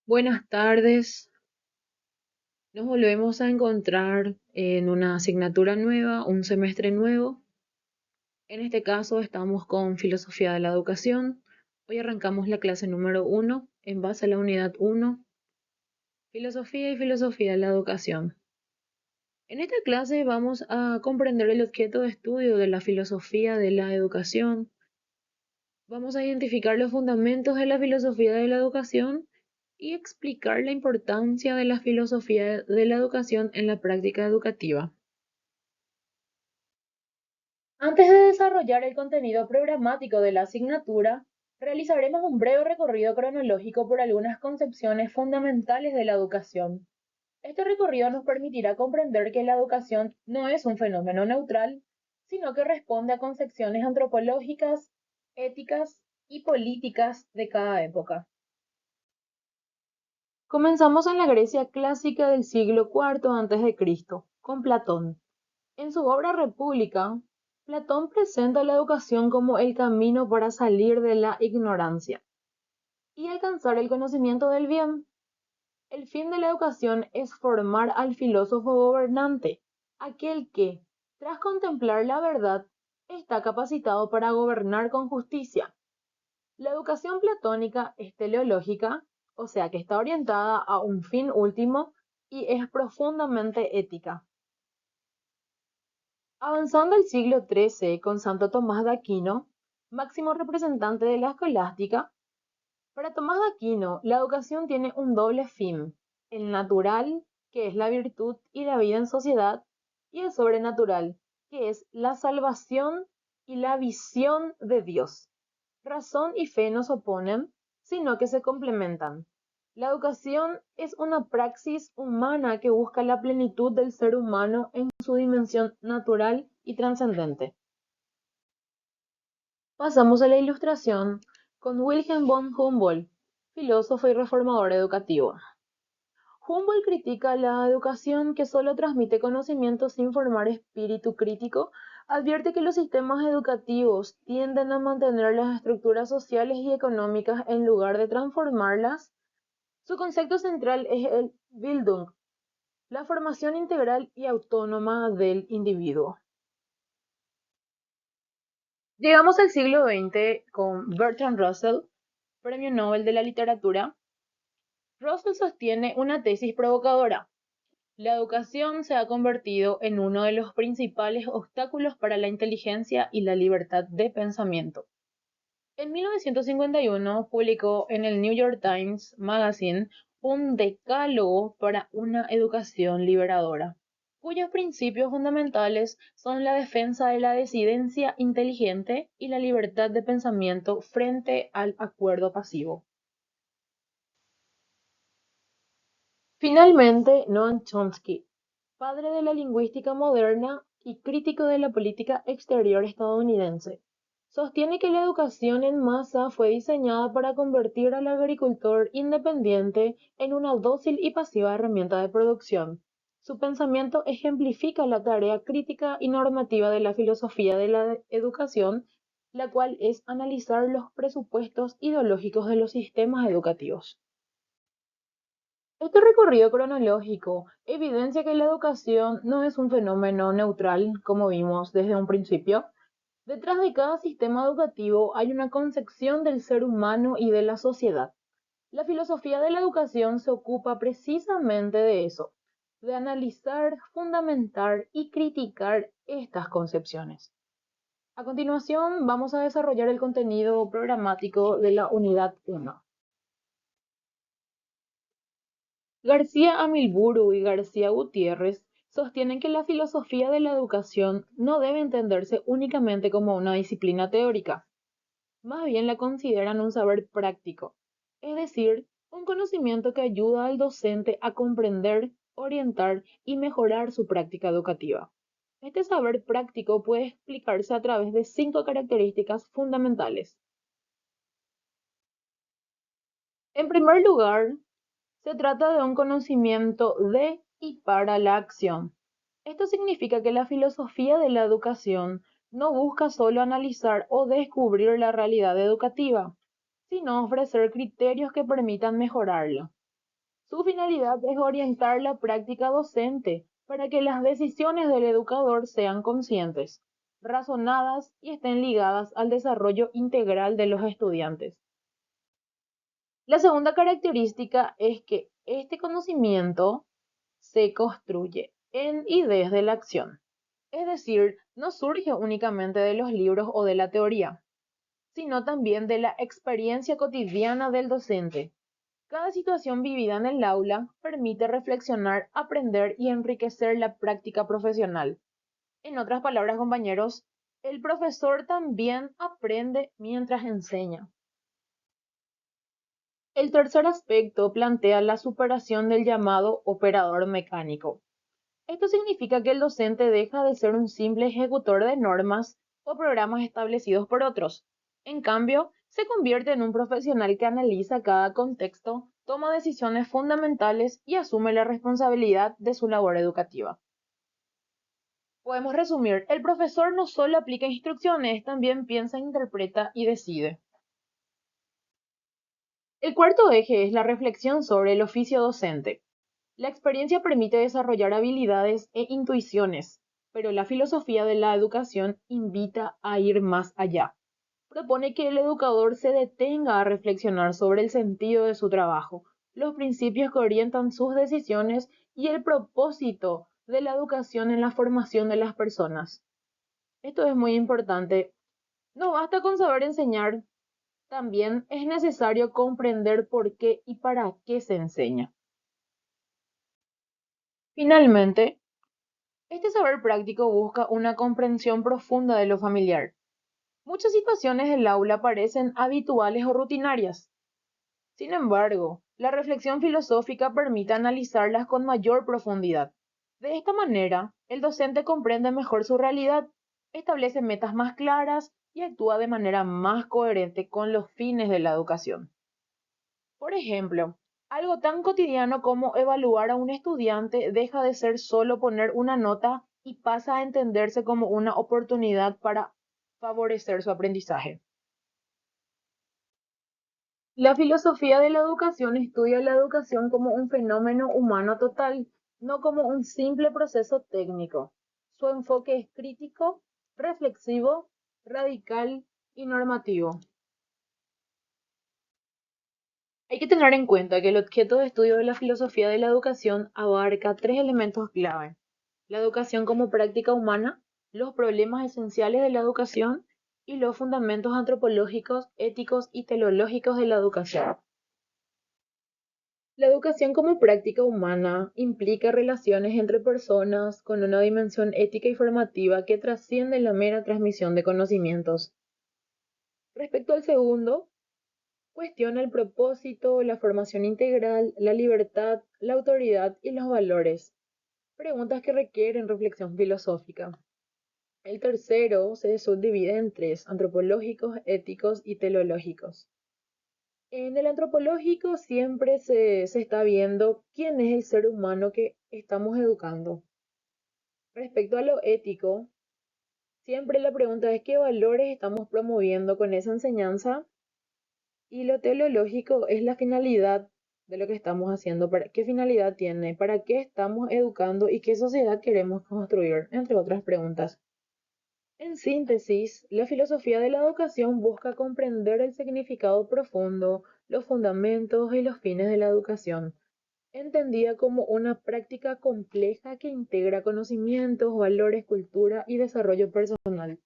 Buenas tardes, nos volvemos a encontrar en una asignatura nueva, un semestre nuevo. En este caso estamos con Filosofía de la Educación. Hoy arrancamos la clase número 1 en base a la unidad 1, Filosofía y Filosofía de la Educación. En esta clase vamos a comprender el objeto de estudio de la filosofía de la educación. Vamos a identificar los fundamentos de la filosofía de la educación y explicar la importancia de la filosofía de la educación en la práctica educativa. Antes de desarrollar el contenido programático de la asignatura, realizaremos un breve recorrido cronológico por algunas concepciones fundamentales de la educación. Este recorrido nos permitirá comprender que la educación no es un fenómeno neutral, sino que responde a concepciones antropológicas, éticas y políticas de cada época. Comenzamos en la Grecia clásica del siglo IV a.C., con Platón. En su obra República, Platón presenta la educación como el camino para salir de la ignorancia y alcanzar el conocimiento del bien. El fin de la educación es formar al filósofo gobernante, aquel que, tras contemplar la verdad, está capacitado para gobernar con justicia. La educación platónica es teleológica, o sea que está orientada a un fin último y es profundamente ética. Avanzando el siglo XIII con Santo Tomás de Aquino, máximo representante de la escolástica, para Tomás de Aquino la educación tiene un doble fin: el natural, que es la virtud y la vida en sociedad, y el sobrenatural, que es la salvación y la visión de Dios. Razón y fe no se oponen, sino que se complementan. La educación es una praxis humana que busca la plenitud del ser humano en su dimensión natural y trascendente. Pasamos a la ilustración con Wilhelm von Humboldt, filósofo y reformador educativo. Humboldt critica la educación que solo transmite conocimiento sin formar espíritu crítico. Advierte que los sistemas educativos tienden a mantener las estructuras sociales y económicas en lugar de transformarlas. Su concepto central es el Bildung, la formación integral y autónoma del individuo. Llegamos al siglo XX con Bertrand Russell, Premio Nobel de la Literatura. Russell sostiene una tesis provocadora: la educación se ha convertido en uno de los principales obstáculos para la inteligencia y la libertad de pensamiento. En 1951 publicó en el New York Times Magazine un decálogo para una educación liberadora, cuyos principios fundamentales son la defensa de la disidencia inteligente y la libertad de pensamiento frente al acuerdo pasivo. Finalmente, Noam Chomsky, padre de la lingüística moderna y crítico de la política exterior estadounidense, sostiene que la educación en masa fue diseñada para convertir al agricultor independiente en una dócil y pasiva herramienta de producción. Su pensamiento ejemplifica la tarea crítica y normativa de la filosofía de la educación, la cual es analizar los presupuestos ideológicos de los sistemas educativos. Este recorrido cronológico evidencia que la educación no es un fenómeno neutral, como vimos desde un principio. Detrás de cada sistema educativo hay una concepción del ser humano y de la sociedad. La filosofía de la educación se ocupa precisamente de eso, de analizar, fundamentar y criticar estas concepciones. A continuación, vamos a desarrollar el contenido programático de la unidad 1. García Amilburu y García Gutiérrez sostienen que la filosofía de la educación no debe entenderse únicamente como una disciplina teórica, más bien la consideran un saber práctico, es decir, un conocimiento que ayuda al docente a comprender, orientar y mejorar su práctica educativa. Este saber práctico puede explicarse a través de 5 características fundamentales. En primer lugar, se trata de un conocimiento de y para la acción. Esto significa que la filosofía de la educación no busca solo analizar o descubrir la realidad educativa, sino ofrecer criterios que permitan mejorarla. Su finalidad es orientar la práctica docente para que las decisiones del educador sean conscientes, razonadas y estén ligadas al desarrollo integral de los estudiantes. La segunda característica es que este conocimiento se construye en y desde la acción. Es decir, no surge únicamente de los libros o de la teoría, sino también de la experiencia cotidiana del docente. Cada situación vivida en el aula permite reflexionar, aprender y enriquecer la práctica profesional. En otras palabras, compañeros, el profesor también aprende mientras enseña. El tercer aspecto plantea la superación del llamado operador mecánico. Esto significa que el docente deja de ser un simple ejecutor de normas o programas establecidos por otros. En cambio, se convierte en un profesional que analiza cada contexto, toma decisiones fundamentales y asume la responsabilidad de su labor educativa. Podemos resumir, el profesor no solo aplica instrucciones, también piensa, interpreta y decide. El cuarto eje es la reflexión sobre el oficio docente. La experiencia permite desarrollar habilidades e intuiciones, pero la filosofía de la educación invita a ir más allá. Propone que el educador se detenga a reflexionar sobre el sentido de su trabajo, los principios que orientan sus decisiones y el propósito de la educación en la formación de las personas. Esto es muy importante. No basta con saber enseñar, también es necesario comprender por qué y para qué se enseña. Finalmente, este saber práctico busca una comprensión profunda de lo familiar. Muchas situaciones del aula parecen habituales o rutinarias. Sin embargo, la reflexión filosófica permite analizarlas con mayor profundidad. De esta manera, el docente comprende mejor su realidad, establece metas más claras y actúa de manera más coherente con los fines de la educación. Por ejemplo, algo tan cotidiano como evaluar a un estudiante deja de ser solo poner una nota y pasa a entenderse como una oportunidad para favorecer su aprendizaje. La filosofía de la educación estudia la educación como un fenómeno humano total, no como un simple proceso técnico. Su enfoque es crítico, reflexivo, radical y normativo. Hay que tener en cuenta que el objeto de estudio de la filosofía de la educación abarca tres elementos clave: la educación como práctica humana, los problemas esenciales de la educación y los fundamentos antropológicos, éticos y teleológicos de la educación. La educación como práctica humana implica relaciones entre personas con una dimensión ética y formativa que trasciende la mera transmisión de conocimientos. Respecto al segundo, cuestiona el propósito, la formación integral, la libertad, la autoridad y los valores, preguntas que requieren reflexión filosófica. El tercero se subdivide en tres: antropológicos, éticos y teleológicos. En el antropológico siempre se está viendo quién es el ser humano que estamos educando. Respecto a lo ético, siempre la pregunta es qué valores estamos promoviendo con esa enseñanza, y lo teleológico es la finalidad de lo que estamos haciendo, para qué finalidad tiene, para qué estamos educando y qué sociedad queremos construir, entre otras preguntas. En síntesis, la filosofía de la educación busca comprender el significado profundo, los fundamentos y los fines de la educación, entendida como una práctica compleja que integra conocimientos, valores, cultura y desarrollo personal.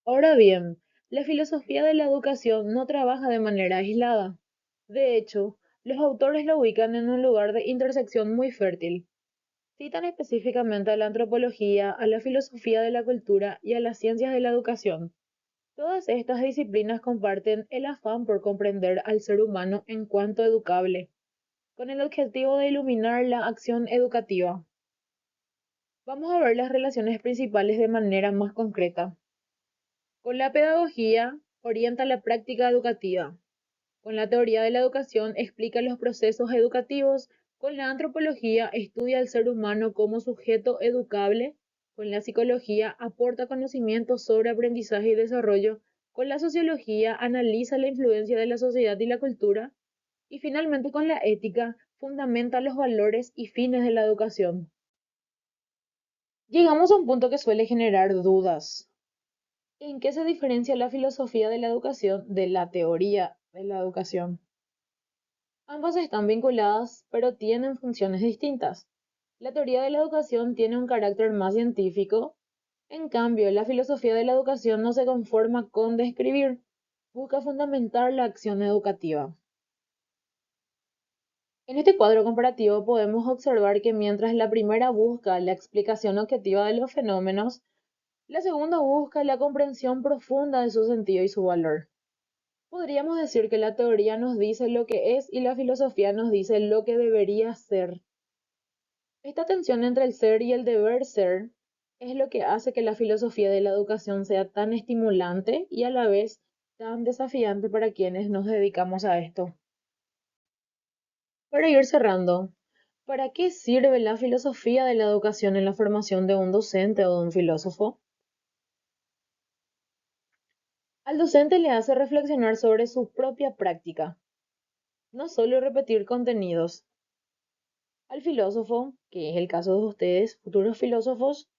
Ahora bien, la filosofía de la educación no trabaja de manera aislada. De hecho, los autores la ubican en un lugar de intersección muy fértil. Citan específicamente a la antropología, a la filosofía de la cultura y a las ciencias de la educación. Todas estas disciplinas comparten el afán por comprender al ser humano en cuanto educable, con el objetivo de iluminar la acción educativa. Vamos a ver las relaciones principales de manera más concreta. Con la pedagogía, orienta la práctica educativa. Con la teoría de la educación, explica los procesos educativos. Con la antropología, estudia al ser humano como sujeto educable. Con la psicología, aporta conocimientos sobre aprendizaje y desarrollo. Con la sociología, analiza la influencia de la sociedad y la cultura. Y finalmente con la ética, fundamenta los valores y fines de la educación. Llegamos a un punto que suele generar dudas. ¿En qué se diferencia la filosofía de la educación de la teoría de la educación? Ambas están vinculadas, pero tienen funciones distintas. La teoría de la educación tiene un carácter más científico. En cambio, la filosofía de la educación no se conforma con describir, busca fundamentar la acción educativa. En este cuadro comparativo podemos observar que mientras la primera busca la explicación objetiva de los fenómenos, la segunda busca la comprensión profunda de su sentido y su valor. Podríamos decir que la teoría nos dice lo que es y la filosofía nos dice lo que debería ser. Esta tensión entre el ser y el deber ser es lo que hace que la filosofía de la educación sea tan estimulante y a la vez tan desafiante para quienes nos dedicamos a esto. Para ir cerrando, ¿para qué sirve la filosofía de la educación en la formación de un docente o de un filósofo? Al docente le hace reflexionar sobre su propia práctica, no solo repetir contenidos. Al filósofo, que es el caso de ustedes, futuros filósofos,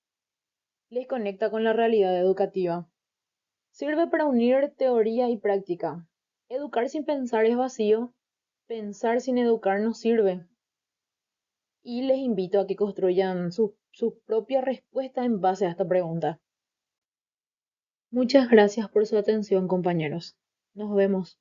les conecta con la realidad educativa. Sirve para unir teoría y práctica. Educar sin pensar es vacío, pensar sin educar no sirve. Y les invito a que construyan su propia respuesta en base a esta pregunta. Muchas gracias por su atención, compañeros. Nos vemos.